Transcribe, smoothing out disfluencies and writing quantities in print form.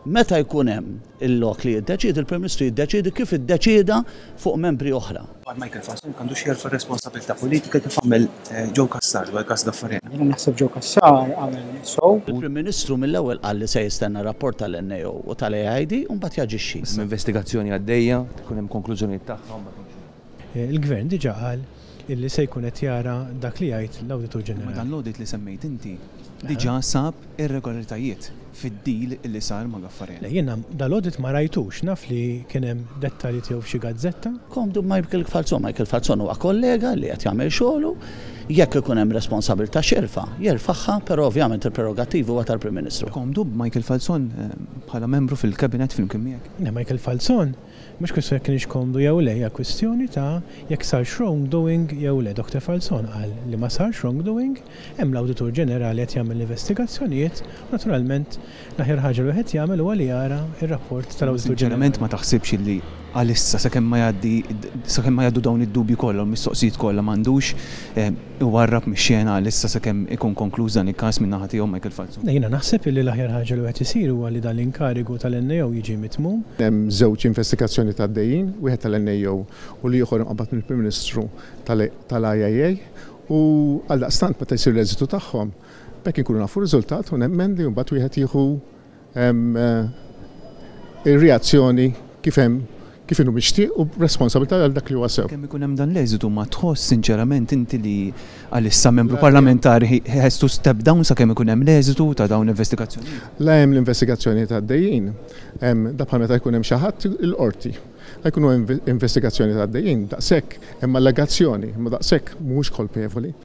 Meta jkun hemm il-lok li jiddeċiedi, il-Prim Ministru jiddeċiedi kif iddeċieda fuq membri oħra. Michael Falzon m'għandux jerfa' responsabilità politika kif għamel Joe Cassar wara każ Gaffarena. Jiena naħseb Joe Cassar għamel sow. Il-Prim Ministru mill-ewwel qal li se jistenna rapport tal-NAO u tal-AID u mbagħad jaġixxi. Investigazzjoni għaddejja, tkun hemm konklużjonijiet tagħha. Il-Gvern diġà qal illi se jkun qed jara dak li jgħid l-Awditur Ġenerali. Dan l-audit li semmejt inti diġà sab irregolaritajiet fid-deal illi sar ma' Gaffarena. Jiena dal-audit ma rajtux, naf li kien hemm dettalji tiegħu f'xi gazzetta. Komdu Michael Falzon huwa kollega li qed jagħmel xogħlu, jekk ikun hemm responsabilità jerfa'ha, però ovvjament il-prerogattiv huwa tal-Prim Ministru. Komdu Michael Falzon bħala membru fil-kabinet flimkien miegħek. Michael Falzon mhux kwistjoni jekk kienx komdu jew le, hija kwistjoni ta' jekk sar wrongdoing jew le. Dr. Falzon qal li ma sarx wrongdoing, hemm l-Awditur Ġenerali qed jagħmel investigazzjonijiet, naturalment l-aħjar ħaġa li wieħed jagħmel huwa li jara r-rapport tal-Awditur Ġenerali. Ma taħsibx li għalissa sakemm ma jgħaddu dawn id-dubji kollha u l-mistoqsijiet kollha m'għandux iwarrab mix-xena għalissa sakemm ikun konkluż dan il-każ min naħa tiegħu Michael Falzon. Jiena naħseb li l-aħjar ħaġa li wieħed isir huwa li dan l-inkarigu tal-NAO jiġi mitmum. Hemm żewġ investigazzjoni tad-dejjin, wieħed tal-NAO u li ieħor inqabad mill-Prim Ministru tal-IAA u għaldaqstant meta jsir l-eżitu tagħhom bekk inkunu nafu riżultat u nemmen li mbagħad wieħed jieħu ir-reazzjoni kif inhu mixtieq u responsabilità għal dak li huwa sew. Kemm ikun hemm dan l-eżitu ma tħoss sinċerament inti li għalissa membru parlamentari has to step down sakemm ikun hemm l-eżitu ta' dawn l-investigazzjonijiet? La hemm l-investigazzjoni tad-dejjin, da bħal meta jkun hemm xi ħadd il-qorti. Jkunu investigazzjoni tad-dejjin daqshekk hemm allegazzjoni, imma daqshekk mhux kolpevoli.